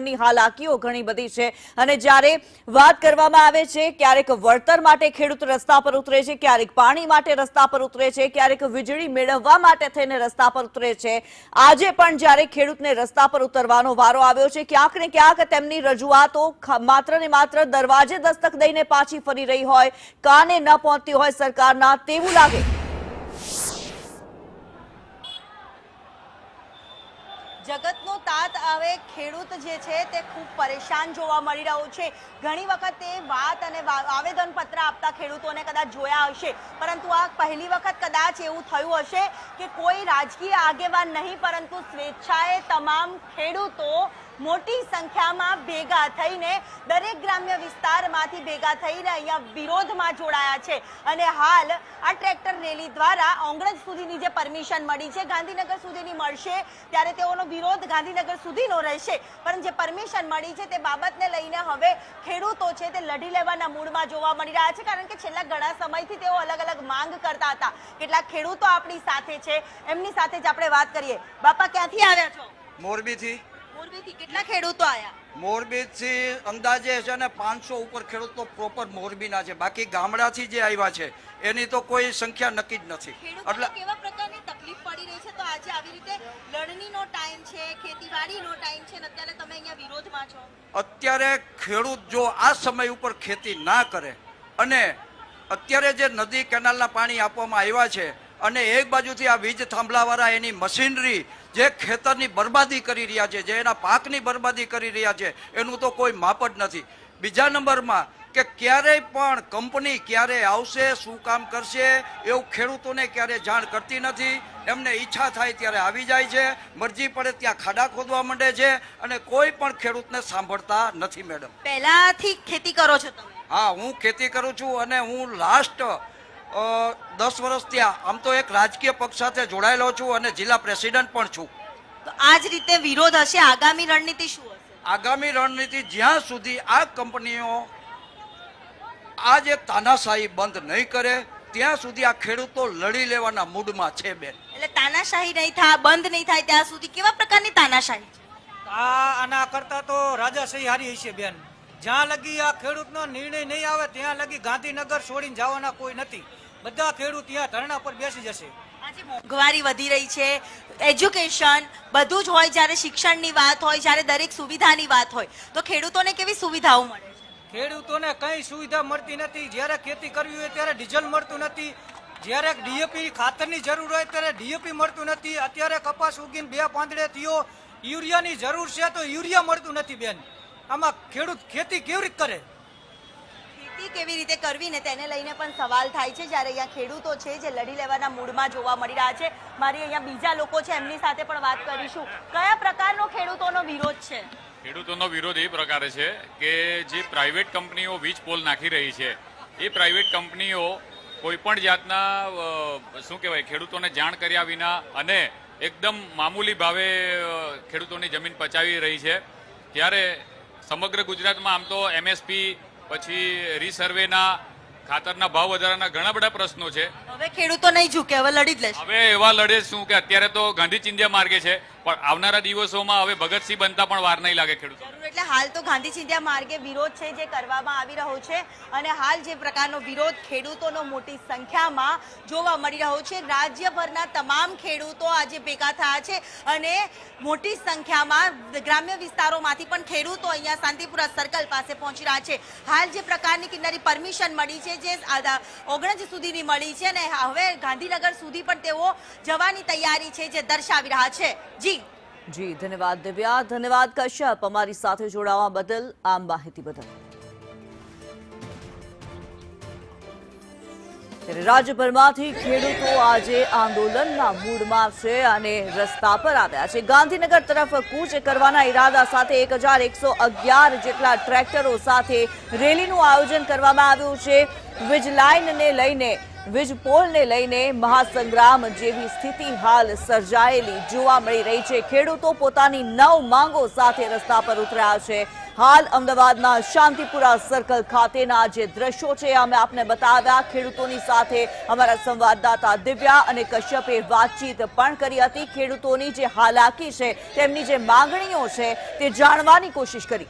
તેમની હાલાકીઓ ઘણી બધી છે અને જ્યારે વાત કરવામાં આવે છે ક્યારેક વળતર માટે ખેડૂત રસ્તા પર ઉતરે છે, ક્યારેક પાણી માટે રસ્તા પર ઉતરે છે, ક્યારેક વીજળી મેળવવા માટે થઈને રસ્તા પર ઉતરે છે। આજે પણ જ્યારે ખેડૂતને રસ્તા પર ઉતરવાનો વારો આવ્યો છે, ક્યાંક ને ક્યાંક તેમની રજૂઆતો માત્ર ને માત્ર દરવાજે દસ્તક દઈને પાછી ફરી રહી હોય, કાને ન પહોંચતી હોય સરકારના તેવું લાગે। જગતનો તાત હવે ખેડૂત જે છે તે ખૂબ પરેશાન જોવા મળી રહ્યો છે। ઘણી વખત તે વાત અને આવેદનપત્ર આપતા ખેડૂતોને કદાચ જોયા હશે, પરંતુ આ પહેલી વખત કદાચ એવું થયું હશે કે કોઈ રાજકીય આગેવાન નહીં પરંતુ સ્વેચ્છાએ તમામ ખેડૂતો મોટી સંખ્યામાં ભેગા થઈને દરેક ગ્રામ્ય વિસ્તારમાંથી ભેગા થઈને અહીંયા વિરોધમાં જોડાયા છે અને હાલ આ ટ્રેક્ટર રેલી દ્વારા ઓંગણજ સુધીની જે પરમિશન મળી છે ગાંધીનગર સુધીની મળશે ત્યારે તેઓનો વિરોધ ગાંધીનગર સુધીનો રહેશે, પરંતુ જે પરમિશન મળી છે તે બાબતને લઈને હવે ખેડૂતો છે તે લડી લેવાના મૂડમાં જોવા મળી રહ્યા છે, કારણ કે છેલ્લા ઘણા સમયથી તેઓ અલગ અલગ માંગ કરતા હતા। કેટલાક ખેડૂતો આપણી સાથે છે, એમની સાથે જ આપણે વાત કરીએ। બાપા, ક્યાંથી આવ્યા છો? મોરબીથી। મોરબીથી કેટલા ખેડૂતો આવ્યા? મોરબીથી અંદાજે છે ને 500 ઉપર ખેડૂતો પ્રોપર મોરબીના છે, બાકી ગામડાથી જે આવ્યા છે એની તો કોઈ સંખ્યા નક્કી જ નથી। એટલે કેવા પ્રકારની તકલીફ પડી રહી છે? તો આજે આવી રીતે લણણીનો ટાઈમ છે, ખેતીવાડીનો ટાઈમ છે, અત્યારે તમે અહીંયા વિરોધમાં છો। અત્યારે ખેડૂત જો આ સમય ઉપર ખેતી ના કરે અને અત્યારે જે નદી કેનાલના પાણી આપવામાં આવ્યા છે અને એક બાજુથી આ વીજ થાંભલાવાળા એની મશીનરી જે ખેતરની બરબાદી કરી રહ્યા છે, જે એના પાકની બરબાદી કરી રહ્યા છે, એનું તો કોઈ માપ જ નથી। બીજા નંબરમાં કે ક્યારેય પણ કંપની ક્યારે આવશે, શું કામ કરશે એવું ખેડૂતોને ક્યારે જાણ કરતી નથી। એમને ઈચ્છા થાય ત્યારે આવી જાય છે, મરજી પડે ત્યાં ખાડા ખોદવા માંડે છે અને કોઈ પણ ખેડૂતને સાંભળતા નથી। મેડમ, પહેલાથી ખેતી કરો છો તમે? હા, હું ખેતી કરું છું અને હું લાસ્ટ 10 વર્ષ ત્યાં આમ તો એક રાજકીય પક્ષ સાથે જોડાયેલો છું અને જિલ્લા પ્રેસિડેન્ટ પણ છું। તો આ જ રીતે વિરોધ હશે, આગામી રણનીતિ શું હશે? આગામી રણનીતિ જ્યાં સુધી આ કંપનીઓ આ જે તાનાશાહી બંધ નહીં કરે ત્યાં સુધી આ ખેડૂતો લડી લેવાના મૂડમાં છે। બેન, એટલે તાનાશાહી નહીં થાય, બંધ નહીં થાય ત્યાં સુધી કેવા પ્રકારની તાનાશાહી છે? આના કરતા તો રાજાશાહી હારી હશે બેન। જ્યાં લગી આ ખેડૂતનો નિર્ણય નહીં આવે ત્યાં લગી ગાંધીનગર છોડીને જવાના કોઈ નથી। બધા ખેડૂત ત્યાં ધરણા પર બેસી જશે। આજે મોંઘવારી વધી રહી છે, એજ્યુકેશન બધું જ હોય, જ્યારે શિક્ષણની વાત હોય, જ્યારે દરેક સુવિધાની વાત હોય, તો ખેડૂતોને કેવી સુવિધાઓ મળે છે? ખેડૂતોને કઈ સુવિધા મળતી નથી। જ્યારે ખેતી કરવી હોય ત્યારે ડીઝલ મળતું નથી, જ્યારે ડીએપી ખાતરની જરૂર હોય ત્યારે ડીએપી મળતું નથી। અત્યારે કપાસ ઉગીને 2 પાંદડે થયો, યુરિયાની જરૂર છે તો યુરિયા મળતું નથી। બેન, આમાં ખેડૂત ખેતી કેવી રીતે કરે? ખેતી કેવી રીતે કરવી ને તેને લઈને પણ સવાલ થાય છે, જ્યારે અહીંયા ખેડૂતો છે જે લડી લેવાના મૂડમાં જોવા મળી રહ્યા છે। મારી અહીંયા બીજા લોકો છે, એમની સાથે પણ વાત કરીશું। કયા પ્રકારનો ખેડૂતોનો વિરોધ છે? ખેડૂતોનો વિરોધ એ પ્રકારે છે કે જે પ્રાઇવેટ કંપનીઓ વીજ પોલ નાખી રહી છે એ પ્રાઇવેટ કંપનીઓ કોઈ પણ જાતના શું કહેવાય ખેડૂતોને જાણ કર્યા વિના અને એકદમ મામૂલી ભાવે ખેડૂતોની જમીન પચાવી રહી છે। ત્યારે સમગ્ર ગુજરાતમાં આમ તો એમએસપી પછી રીસર્વેના ખાતરના ભાવ વધારાના ઘણા બધા પ્રશ્નો છે। હવે ખેડૂતો નહીં ઝૂકે, હવે લડી જ લેશે। હવે એવા લડે શું કે અત્યારે તો ગાંધી ચિંધ્યા માર્ગે છે, પણ આવનારા દિવસોમાં હવે ભગતસિંહ બનતા પણ વાર નહીં લાગે ખેડૂતો। એટલે હાલ તો ગાંધી ચિંધ્યા માર્ગે વિરોધ છે જે કરવામાં આવી રહ્યો છે અને હાલ જે પ્રકારનો વિરોધ ખેડૂતોનો મોટી સંખ્યામાં જોવા મળી રહ્યો છે। રાજ્યભરના તમામ ખેડૂતો આજે ભેગા થયા છે અને મોટી સંખ્યામાં ગ્રામ્ય વિસ્તારોમાંથી પણ ખેડૂતો અહીંયા શાંતિપુરા સર્કલ પાસે પહોંચી રહ્યા છે। હાલ જે પ્રકારની કિન્નરી પરમિશન મળી છે, જે 19 સુધીની મળી છે અને હવે ગાંધીનગર સુધી પણ તેઓ જવાની તૈયારી છે જે દર્શાવી રહ્યા છે। જી, ધન્યવાદ દિવ્યા, ધન્યવાદ કશ્યપ અમારી સાથે જોડાવા બદલ, આ માહિતી બદલ। રાજ્યભરમાંથી ખેડૂતો આજે આંદોલનના મૂડમાં છે અને રસ્તા પર આવ્યા છે। ગાંધીનગર તરફ કૂચ કરવાના ઈરાદા સાથે 1111 જેટલા ટ્રેક્ટરો સાથે રેલીનું આયોજન કરવામાં આવ્યું છે। વીજ લાઇનને લઈને, વીજ પોલને લઈને મહાસંગ્રામ જેવી સ્થિતિ હાલ સર્જાયેલી જોવા મળી રહી છે। ખેડૂતો પોતાની 9 માંગો સાથે રસ્તા પર ઉતર્યા છે હાલ અમદાવાદના શાંતિપુરા સર્કલ ખાતેના જે દ્રશ્યો છે અમે આપને બતાવ્યા. ખેડૂતોની સાથે અમારા સંવાદદાતા દિવ્યા અને કશ્યપે વાતચીત પણ કરી હતી. ખેડૂતોની જે હાલાકી છે, તેમની જે માંગણીઓ છે તે જાણવાની કોશિશ કરી.